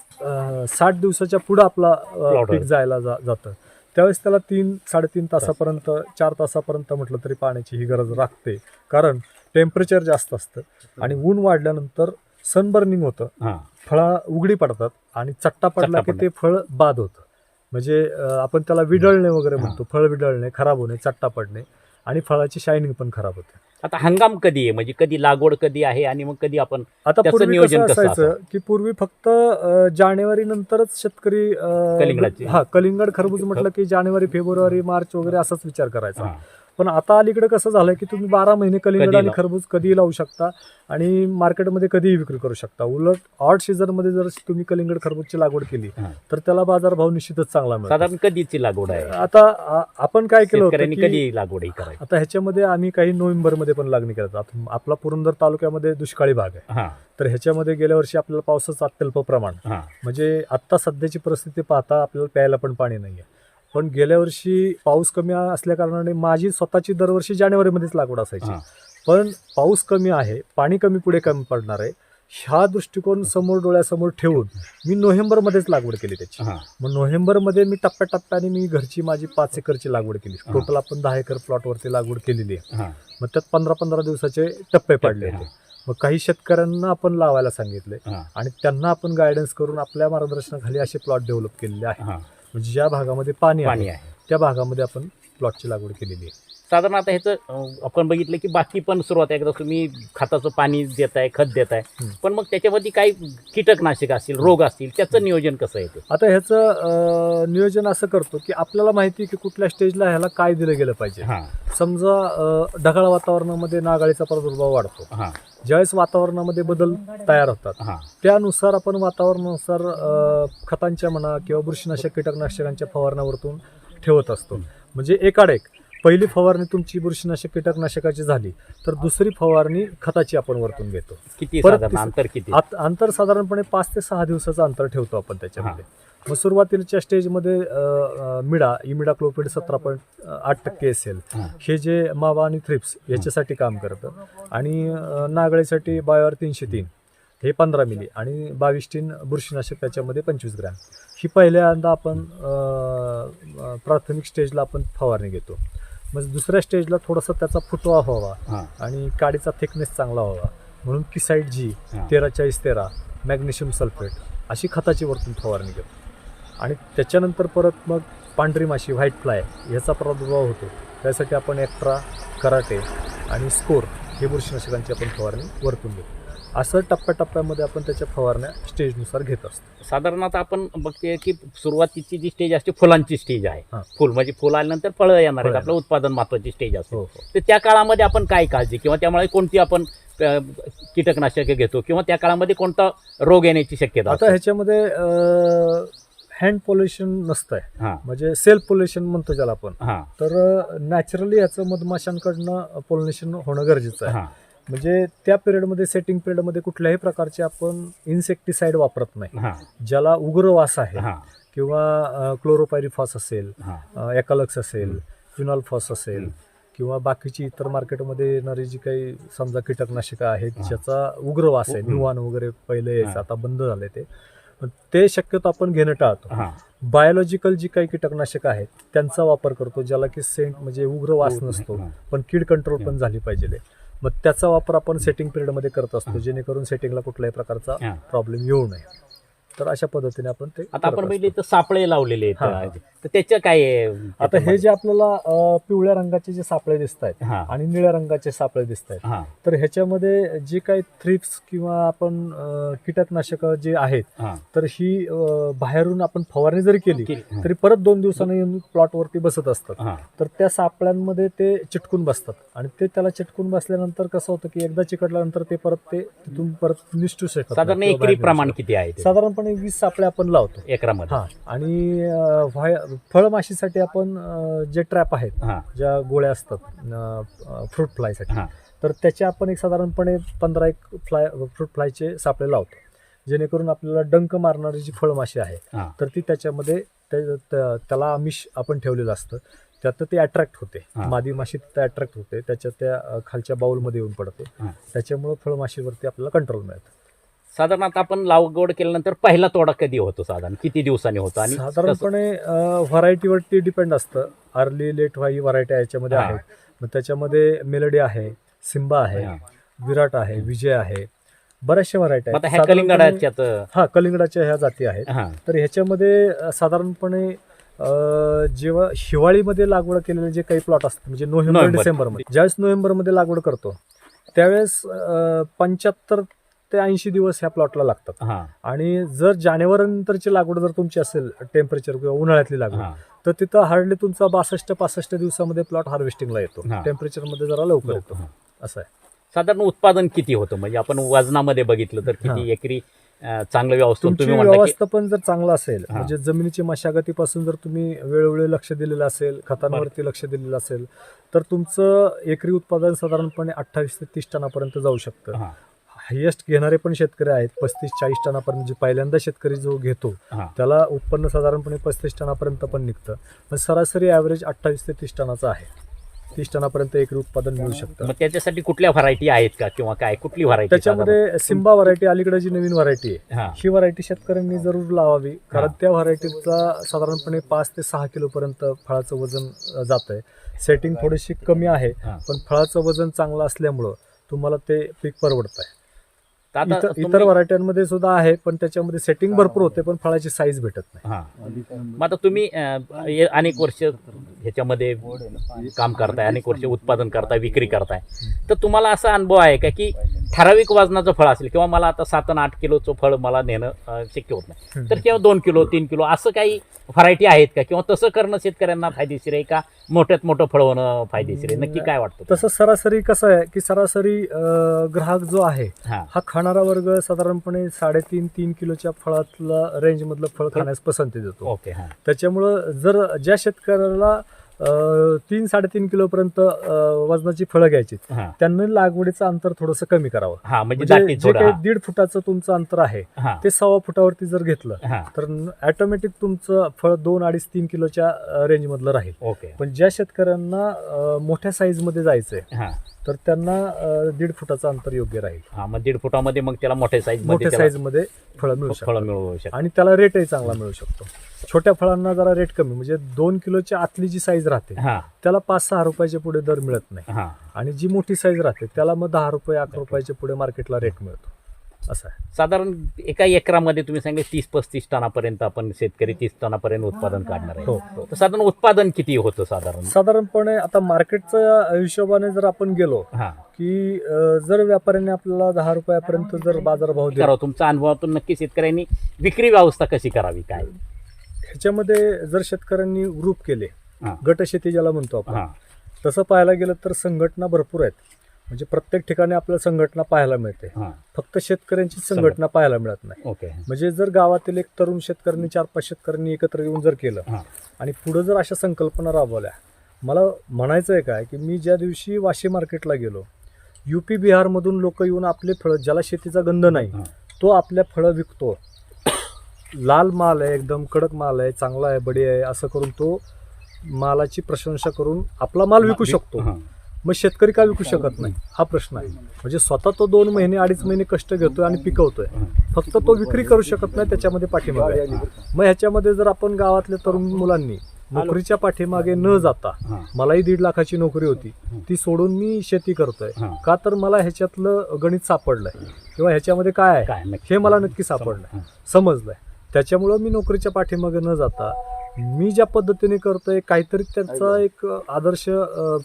60 दिवसाच्या पुढं आपला पीक जायला जातं त्यावेळेस त्याला 3-3.5 तासापर्यंत 4 तासापर्यंत म्हटलं तरी पाण्याची ही गरज लागते. कारण टेम्परेचर जास्त असतं आणि ऊन वाढल्यानंतर सनबर्निंग होतं, हां फळा उघडी पडतात आणि चट्टा पडला की पडला. ते फळ बाद होतं. म्हणजे आपण त्याला विडळणे वगैरे म्हणतो. फळ विडळणे, खराब होणे, चट्टा पडणे आणि फळाची शायनिंग पण खराब होते. आता हंगाम कधी आहे म्हणजे कधी लागवड कधी आहे आणि मग कधी आपण आता त्याचं पूर्वी नियोजन कसं कसं असायचं की पूर्वी फक्त जानेवारी नंतरच शेतकरी कलिंगडाची. कलिंगड खरबूज म्हटलं की जानेवारी फेब्रुवारी मार्च वगैरे असाच विचार करायचा. हां. पण आता अलीकडे कसं झालंय की तुम्ही 12 महिने कलिंगड कधीही आणि लावू. खरबूज कधीही लावू शकता आणि मार्केटमध्ये कधीही विक्री करू शकता. उलट ऑड सीझन मध्ये जर तुम्ही कलिंगड खरबूजची लागवड केली हां. तर त्याला बाजारभाव निश्चितच चांगला मिळतो. साधारण कधीची लागवड आहे आता आपण काय केलं होतं शेतकऱ्यांनी की कधी लागवड ही करायची. आता ह्याच्यामध्ये आम्ही काही नोव्हेंबरमध्ये पण लागणी करतात. आपला पुरंदर तालुक्यामध्ये दुष्काळी भाग आहे हां तर ह्याच्यामध्ये गेल्या वर्षी आपल्याला पावसाचं अत्यल्प प्रमाण हां म्हणजे आत्ता सध्याची परिस्थिती पाहता आपल्याला प्यायला पण पाणी नाहीये. पण गेल्या वर्षी पाऊस कमी असल्या कारणाने माझी स्वतःची दरवर्षी जानेवारीमध्येच लागवड असायची. हां. पण पाऊस कमी आहे, पाणी पुढे कमी पडणार आहे, ह्या दृष्टिकोन समोर डोळ्यासमोर ठेवून मी नोव्हेंबरमध्येच लागवड केली त्याची. हां. मग नोव्हेंबरमध्ये मी टप्प्याटप्प्याने मी घरची माझी 5 एकरची लागवड केली. हां. टोटल आपण 10 एकर प्लॉटवरती लागवड केलेली आहे. हां. मग त्यात 15-15 दिवसाचे टप्पे पडले होते. मग काही शेतकऱ्यांना आपण लावायला सांगितले हां. आणि त्यांना आपण गायडन्स करून आपल्या मार्गदर्शनाखाली असे प्लॉट डेव्हलप केलेले आहे. हां. म्हणजे ज्या भागामध्ये पाणी पाणी आहे आहे. त्या भागामध्ये आपण प्लॉटची लागवड केलेली आहे. साधारण आता ह्याचं आपण बघितलं की बाकी पण सुरुवात आहे, एकदा तुम्ही खताचं पाणी देताय, खत देताय, पण मग त्याच्यावरती काही कीटकनाशक असतील, रोग असतील, त्याचं नियोजन कसं आहे ते? आता ह्याचं नियोजन असं करतो की आपल्याला माहिती आहे की कुठल्या स्टेजला ह्याला काय दिलं गेलं पाहिजे. हां. समजा ढगाळ वातावरणामध्ये नागाळीचा प्रादुर्भाव वाढतो. हां. ज्यावेळेस वातावरणामध्ये बदल तयार होतात हां. त्यानुसार आपण वातावरणानुसार खतांच्या म्हणा किंवा बुरशीनाशक कीटकनाशकांच्या फवारण्यावरतून ठेवत असतो. म्हणजे एकाड एक पहिली फवारणी तुमची बुरशीनाशक कीटकनाशकाची झाली तर दुसरी फवारणी खताची आपण वरतून घेतो. किती परत साधारण अंतर किती? अंतर साधारणपणे 5 ते 6 दिवसाचं अंतर ठेवतो आपण त्याच्यामध्ये. मग सुरुवातीच्या स्टेजमध्ये इमिडाक्लोपिड 17.8% असेल, हां. हे जे मावा आणि थ्रिप्स याच्यासाठी काम करतं. आणि नागळीसाठी बायोआर 303 हे 15 मिली आणि 22 टीन बुरशीनाशक त्याच्यामध्ये 25 ग्रॅम ही पहिल्यांदा आपण प्राथमिक स्टेजला आपण फवारणी घेतो. मग दुसऱ्या स्टेजला थोडासा त्याचा फुटवा व्हावा हां. आणि काडीचा थिकनेस चांगला व्हावा म्हणून किसाईड जी हां. 13-40-13 मॅग्नेशियम सल्फेट अशी खताची वरतून फवारणी घेतो. आणि त्याच्यानंतर परत मग पांढरी माशी व्हाईट फ्लाय ह्याचा प्रादुर्भाव होतो, त्यासाठी आपण एक्ट्रा, कराटे आणि स्कोर हे बुरशीनाशकांची आपण फवारणी वरतून घेतो. असं टप्प्याटप्प्यामध्ये आपण त्याच्या फवारण्या स्टेजनुसार घेत असतो. साधारणतः आपण बघते की सुरुवातीची जी स्टेज असते फुलांची स्टेज आहे. हां. फुल म्हणजे फुल आल्यानंतर फळं येणार आहेत, फळं आपलं उत्पादन महत्वाची स्टेज असते. हो. तर त्या काळामध्ये आपण काय काळजी किंवा त्यामुळे कोणती आपण कीटकनाशके घेतो किंवा त्या काळामध्ये कोणता रोग येण्याची शक्यता आता असते? ह्याच्यामध्ये हँड पोल्युशन नसतंय, हां. म्हणजे सेल्फ पोल्युशन म्हणतो ज्याला आपण. हां. तर नॅचरली याचं मधमाशांकडनं पोलिनेशन होणं गरजेचं आहे. हां. म्हणजे त्या पिरियडमध्ये सेटिंग पिरियडमध्ये कुठल्याही प्रकारचे आपण इन्सेक्टिसाइड वापरत नाही. हां. ज्याला उग्र वास आहे हां. किंवा क्लोरोपायरिफॉस असेल, हां. एकलक्स असेल, फिनॉल्फॉस असेल किंवा बाकीची इतर मार्केटमध्ये येणारी जी काही समजा कीटकनाशकं आहेत ज्याचा उग्र वास आहे, न्यूवान वगैरे पहिले यायचं, आता बंद झाले ते शक्यतो आपण घेणं टाळतो. हां. बायोलॉजिकल जी काही कीटकनाशकं आहेत त्यांचा वापर करतो, ज्याला की सेंट म्हणजे उग्र वास नसतो पण कीड कंट्रोल पण झाली पाहिजे. मग त्याचा वापर आपण सेटिंग पिरियडमध्ये करत असतो, जेणेकरून सेटिंगला कुठल्याही प्रकारचा प्रॉब्लेम येऊ नये. तर अशा पद्धतीने आपण ते आता आपण करत बघितले असतो. तर सापळे लावलेले आहेत, हां. तर त्याचं काय आहे? आता हे जे आपल्याला पिवळ्या रंगाचे जे सापळे दिसत आहेत हां. आणि निळ्या रंगाचे सापळे दिसत आहेत, हां. तर ह्याच्यामध्ये जे काही थ्रिप्स किंवा आपण कीटकनाशकं जे आहेत हां. तर ही बाहेरून आपण फवारणी जरी केली हां. तरी परत 2 दिवसांनी येऊन प्लॉटवरती बसत असतात. हां. तर त्या सापळ्यांमध्ये ते चिटकून बसतात आणि ते त्याला चिटकून बसल्यानंतर कसं होतं की एकदा चिकटल्यानंतर ते परत ते तिथून परत निष्ठू शकत नाही साधारण किंवा एकरी बाहेर प्रमाण निघू किती आहे शकत. ते? साधारणपणे 20 सापळे आपण लावतो एकरामध्ये. हा. आणि फळमाशीसाठी आपण जे ट्रॅप आहेत, हां. ज्या गोळ्या असतात फ्रूट फ्लायसाठी, हां. तर त्याचे आपण एक साधारणपणे 15 फ्रूट फ्लायचे सापळे लावतो, जेणेकरून आपल्याला डंक मारणारी जी फळमाशी आहे हां. तर ती त्याच्यामध्ये त्याला आमिष आपण ठेवलेलं असतं, त्यात ते अट्रॅक्ट होते. हां. मादी माशी तिथं अट्रॅक्ट होते, त्याच्या त्या खालच्या बाउलमध्ये येऊन पडते. हां. त्याच्यामुळं फळमाशीवरती आपल्याला कंट्रोल मिळतं. साधारण आता आपण लागवड केल्यानंतर पहिला तोडा कधी होतो, साधारण किती दिवसांनी होतो? आणि साधारणपणे व्हरायटीवरती डिपेंड असतं. अर्ली लेट व्हाई व्हरायटी याच्यामध्ये हां. आहेत. मग त्याच्यामध्ये मेलडी आहे, सिम्बा आहे, हां. विराट आहे, विजय आहे, बऱ्याचशा व्हरायटी आता ह्या कलिंगडाच्यात हा कलिंगडाच्या ह्या जाती आहेत. हां. तर ह्याच्यामध्ये साधारणपणे जेव्हा हिवाळीमध्ये लागवड केलेले जे काही प्लॉट असतात म्हणजे नोव्हेंबर डिसेंबरमध्ये, ज्यावेळेस नोव्हेंबरमध्ये लागवड करतो त्यावेळेस 75 ते 80 दिवस ह्या प्लॉटला लागतात. हां. आणि जर जानेवारी नंतरची लागवड जर तुमची असेल टेम्परेचर किंवा उन्हाळ्यातली लागवड, हां. तर तिथं हार्डली तुमचा 62-65 दिवसामध्ये प्लॉट हार्वेस्टिंगला येतो. हां. टेम्परेचरमध्ये जरा लवकर येतो. हां. असं आहे. साधारण उत्पादन किती होतं? म्हणजे आपण वजनामध्ये बघितलं तर किती हां. एकरी चांगलं व्यवस्थापन तुमची तुम्ही म्हणता की व्यवस्थापन जर चांगलं असेल, हां. म्हणजे जमिनीची मशागतीपासून जर तुम्ही वेळोवेळी लक्ष दिलेलं असेल, खतांवरती लक्ष दिलेलं असेल, तर तुमचं एकरी उत्पादन साधारणपणे 28 ते 30 टनापर्यंत जाऊ शकतं. हां. हायेस्ट घेणारे पण शेतकरी आहेत 35-40 टनापर्यंत. जे पहिल्यांदा शेतकरी जो घेतो हां त्याला उत्पन्न साधारणपणे 35 टनापर्यंत पण निघतं, पण सरासरी ॲव्हरेज 28 ते 30 टनाचं आहे. 30 टनापर्यंत एकरी उत्पादन मिळू शकतं. मग त्याच्यासाठी कुठल्या व्हरायटी आहेत का किंवा काय कुठली व्हरायटी? त्याच्यामध्ये सिम्बा व्हरायटी अलीकडे जी नवीन व्हरायटी आहे हां ही व्हरायटी शेतकऱ्यांनी जरूर लावावी, कारण हां. त्या व्हरायटीचा साधारणपणे 5 ते 6 किलोपर्यंत फळाचं वजन जात आहे. सेटिंग थोडीशी कमी आहे, हां. पण फळाचं वजन चांगलं असल्यामुळं तुम्हाला ते पीक परवडत आहे. तर आता इतर तुम्ही- व्हरायट्यांमध्ये सुद्धा आहे, पण त्याच्यामध्ये सेटिंग भरपूर होते, पण फळाची साईज भेटत नाही. हां मग आता तुम्ही हे अनेक वर्ष ह्याच्यामध्ये काम करताय, अनेक वर्ष उत्पादन करताय, विक्री करताय, तर तुम्हाला असा अनुभव आहे का की ठराविक वजनाचं फळ असेल किंवा मला आता 7 आणि 8 किलोचं फळ मला नेणं शक्य होत नाही, तर किंवा 2 किलो 3 किलो असं काही व्हरायटी आहेत का, किंवा तसं करणं शेतकऱ्यांना फायदेशीर आहे का मोठ्यात मोठं फळ होणं फायदेशीर आहे? नक्की काय वाटतं? तसं सरासरी कसं आहे की सरासरी ग्राहक जो आहे हां हा खाणारा वर्ग साधारणपणे 3.5-3 किलोच्या फळातला रेंजमधलं फळ खाण्यास पसंती देतो. ओके. हां त्याच्यामुळं जर ज्या शेतकऱ्याला 3-3.5 किलोपर्यंत वजनाची फळं घ्यायची, हां त्यांनी लागवडीचं अंतर थोडंसं कमी करावं. हां म्हणजे म्हणजे दाटी जे थोडं. काही 1.5 फुटाचं तुमचं अंतर आहे हां ते 1.25 फुटावरती जर घेतलं हां तर ऑटोमॅटिक तुमचं फळ 2-2.5-3 किलोच्या रेंजमधलं राहील. ओके. पण ज्या शेतकऱ्यांना मोठ्या साईजमध्ये जायचंय हां तर त्यांना 1.5 फुटाचं अंतर योग्य राहील. हां मग 1.5 फुटामध्ये मग त्याला मोठ्या साईज मोठ्या साईजमध्ये फळं मिळू फळं शकतात मिळू शकतात. आणि त्याला रेटही चांगला मिळू शकतो. छोट्या फळांना जरा रेट कमी, म्हणजे 2 किलोच्या आतली जी साईज राहते हां त्याला 5-6 रुपयाच्या पुढे दर मिळत नाही, हां आणि जी मोठी साईज राहते त्याला मग 10 रुपये 11 रुपयाच्या पुढे मार्केटला रेट मिळतो. असं आहे. साधारण एका एकरामध्ये तुम्ही सांगितलं 30-35 टनापर्यंत आपण शेतकरी 30 टनापर्यंत उत्पादन काढणार आहे. हो, हो. तर साधारण उत्पादन किती होतं साधारण? साधारणपणे आता मार्केटच्या हिशोबाने जर आपण गेलो हां की जर व्यापाऱ्याने आपल्याला 10 रुपयापर्यंत जर बाजारभाव दिला, करावं तुमच्या अनुभवातून नक्की शेतकऱ्यांनी विक्री व्यवस्था कशी करावी काय? ह्याच्यामध्ये जर शेतकऱ्यांनी ग्रुप केले, हां गटशेती ज्याला म्हणतो आपण, हां तसं पाहायला गेलं तर संघटना भरपूर आहेत. म्हणजे प्रत्येक ठिकाणी आपल्याला संघटना पाहायला मिळते, हां फक्त शेतकऱ्यांची संघटना पाहायला मिळत नाही. ओके. म्हणजे जर गावातील एक तरुण शेतकऱ्यांनी 4-5 शेतकऱ्यांनी एकत्र येऊन जर केलं हां आणि पुढे जर अशा संकल्पना राबवल्या, मला म्हणायचं आहे काय की मी ज्या दिवशी वाशी मार्केटला गेलो, UP बिहारमधून लोक येऊन आपले फळं, ज्याला शेतीचा गंध नाही हां तो आपल्या फळं विकतो. लाल माल आहे, एकदम कडक माल आहे, चांगला आहे, बडी आहे, असं करून तो मालाची प्रशंसा करून आपला माल विकू शकतो. हां मग शेतकरी का विकू शकत नाही हा प्रश्न आहे. म्हणजे स्वतः तो 2 महिने 2.5 महिने कष्ट घेतोय आणि पिकवतोय, फक्त तो विक्री करू शकत नाही, त्याच्यामध्ये पाठीमागे आहे. मग ह्याच्यामध्ये जर आपण गावातल्या तरुण मुलांनी नोकरीच्या पाठीमागे न जाता, हां मलाही 1.5 लाखाची नोकरी होती ती सोडून मी शेती करतोय हां का, तर मला ह्याच्यातलं गणित सापडलंय किंवा ह्याच्यामध्ये काय आहे काय नक्की हे मला नक्की सापडलंय, समजलंय. त्याच्यामुळं मी नोकरीच्या पाठीमागे न जाता मी ज्या पद्धतीने करतोय काहीतरी त्याचा एक आदर्श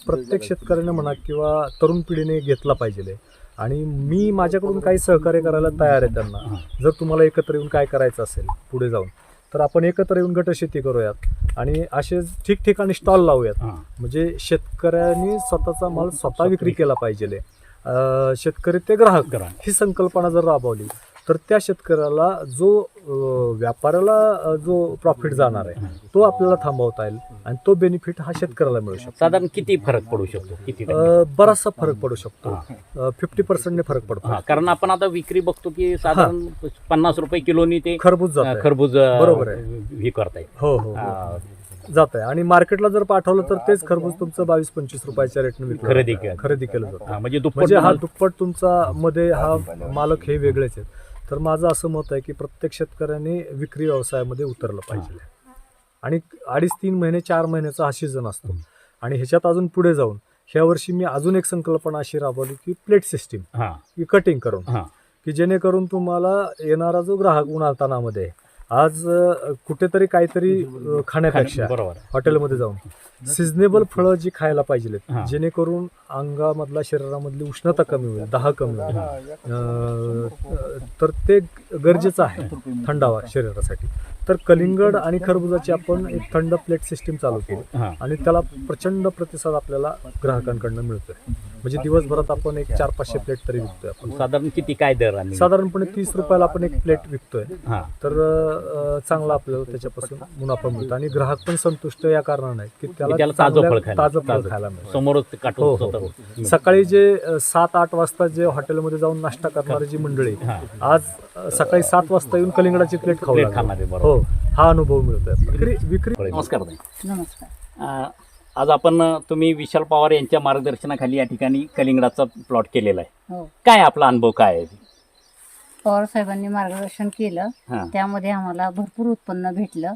प्रत्येक शेतकऱ्याने म्हणा किंवा तरुण पिढीने घेतला पाहिजे. आणि मी माझ्याकडून काही सहकार्य करायला तयार आहे त्यांना. जर तुम्हाला एकत्र येऊन काय करायचं असेल पुढे जाऊन, तर आपण एकत्र येऊन गटशेती करूयात आणि असे ठिकठिकाणी स्टॉल लावूयात. हां म्हणजे शेतकऱ्यांनी स्वतःचा माल स्वतः विक्री केला पाहिजे, शेतकरी ते ग्राहक ही संकल्पना जर राबवली तर त्या शेतकऱ्याला जो व्यापाऱ्याला जो प्रॉफिट जाणार आहे तो आपल्याला थांबवता येईल आणि तो बेनिफिट हा शेतकऱ्याला मिळू शकतो. साधारण किती फरक पडू शकतो? किती बराचसा फरक पडू शकतो, 50% फरक पडतो. हां कारण आपण आता विक्री बघतो की साधारण 50 रुपये किलोनी ते खरबूज जात आहे. खरबूज बरोबर आहे. हे करताय. हो हो हो. जात आहे आणि मार्केटला जर पाठवलं तर तेच खरबूज तुमचं 22-25 रुपयाच्या रेटने खरेदी केलं जातं. म्हणजे दुप्पट म्हणजे हा दुप्पट तुमचा मध्ये हा मालक हे वेगळेच आहेत. तर माझं असं मत आहे की प्रत्येक शेतकऱ्याने विक्री व्यवसायामध्ये उतरलं पाहिजे. आणि 2.5-3 महिने 4 महिन्याचा हा सीझन असतो. आणि ह्याच्यात अजून पुढे जाऊन ह्या वर्षी मी अजून एक संकल्पना अशी राबवली की प्लेट सिस्टीम, हां की कटिंग करून, हां की जेणेकरून तुम्हाला येणारा जो ग्राहक उन्हातानामध्ये आज कुठेतरी काहीतरी खाण्यापेक्षा बरोबर हॉटेलमध्ये जाऊन सिजनेबल फळं जी खायला हां. पाहिजेत, जेणेकरून अंगामधला शरीरामधली उष्णता कमी होईल, दाह कमी होईल, तर ते गरजेचं आहे थंडावा शरीरासाठी. तर कलिंगड आणि खरबुजाची आपण एक थंड प्लेट सिस्टीम चालू केली हां आणि त्याला प्रचंड प्रतिसाद आपल्याला ग्राहकांकडनं मिळतोय. म्हणजे दिवसभरात आपण एक 400-500 प्लेट तरी विकतोय आपण. साधारण किती काय दर आणि साधारणपणे 30 रुपयाला आपण एक प्लेट विकतोय. हां तर चांगला आपल्याला त्याच्यापासून मुनाफा मिळतो आणि ग्राहक पण संतुष्ट या कारणाने आहेत की त्याला त्याला ताजं चांगल्या- फळ खायला- ताजं फळ ताजं. खायला मिळतं. समोरच ते हो, काटून हो, हो. सकाळी जे 7-8 वाजता जे हॉटेलमध्ये जाऊन नाश्ता करणारी जी मंडळी हां आज सकाळी 7 वाजता येऊन कलिंगडाची प्लेट खाऊ प्लेट लागली. खाणारे हो, बरोबर. हा अनुभव मिळतोय. विक्री नमस्कार ताई. नमस्कार. आज आपण तुम्ही विशाल पवार यांच्या मार्गदर्शनाखाली या ठिकाणी कलिंगडाचा प्लॉट केलेला आहे. हो, काय आपला अनुभव काय आहे? पवार साहेबांनी मार्गदर्शन केलं. हां त्यामध्ये आम्हाला भरपूर उत्पन्न भेटलं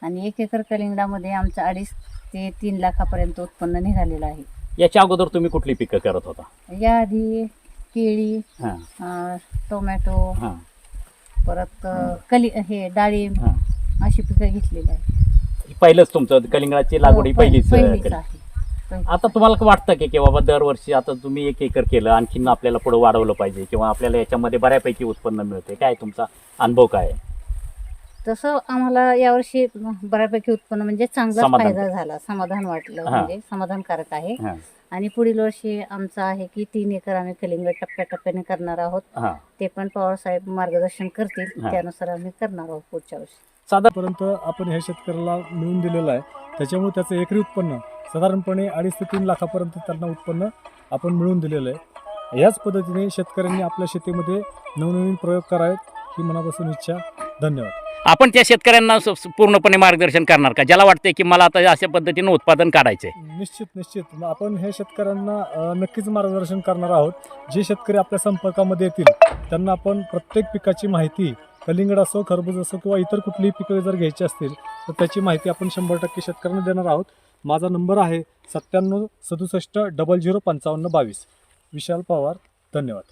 आणि 1 एकर कलिंगडामध्ये आमचं 2.5 ते 3 लाखापर्यंत उत्पन्न निघालेलं आहे. याच्या अगोदर तुम्ही कुठली पिकं करत होता? याआधी केळी, हां टोमॅटो, हां परत डाळिंब हां अशी पिकं घेतलेली आहे. पहिलंच तुमचं कलिंगडाची लागवड ही हो, पहिलीच पहिलीच केली. आहे. पहिली. आता तुम्हाला वाटतं की बाबा दरवर्षी आता तुम्ही 1 एकर केलं, आणखीन आपल्याला पुढे वाढवलं पाहिजे किंवा आपल्याला याच्यामध्ये बऱ्यापैकी उत्पन्न मिळते, काय तुमचा अनुभव काय आहे? तसं आम्हाला यावर्षी बऱ्यापैकी उत्पन्न म्हणजे चांगला समाधान. फायदा झाला. समाधान वाटलं, हां. म्हणजे समाधानकारक आहे. हां आणि पुढील वर्षी आमचं आहे की 3 एकर आम्ही कलिंगड टप्प्याटप्प्याने करणार आहोत. हां ते पण पवार साहेब मार्गदर्शन करतील, हां. त्यानुसार आम्ही करणार आहोत पुढच्या वर्षी. पर्यंत आपण हे शेतकऱ्याला मिळून दिलेलं आहे. त्याच्यामुळे त्याचं एकरी उत्पन्न साधारणपणे 2.5 ते 3 लाखापर्यंत त्यांना उत्पन्न आपण मिळवून दिलेलं आहे. याच पद्धतीने शेतकऱ्यांनी आपल्या शेतीमध्ये नवनवीन प्रयोग करावेत ही मनापासून इच्छा. धन्यवाद. आपण त्या शेतकऱ्यांना पूर्णपणे मार्गदर्शन करणार का, ज्याला वाटते की मला आता अशा पद्धतीने उत्पादन काढायचंय? निश्चित मग आपण हे शेतकऱ्यांना नक्कीच मार्गदर्शन करणार आहोत. जे शेतकरी आपल्या संपर्कामध्ये येतील त्यांना आपण प्रत्येक पिकाची माहिती, कलिंगड असो, खरबूज असो किंवा इतर कुठलीही पिकं जर घ्यायची असतील तर त्याची माहिती आपण 100% शेतकऱ्यांना देणार आहोत. माझा नंबर आहे 97 67 00 55 22. विशाल पवार. धन्यवाद.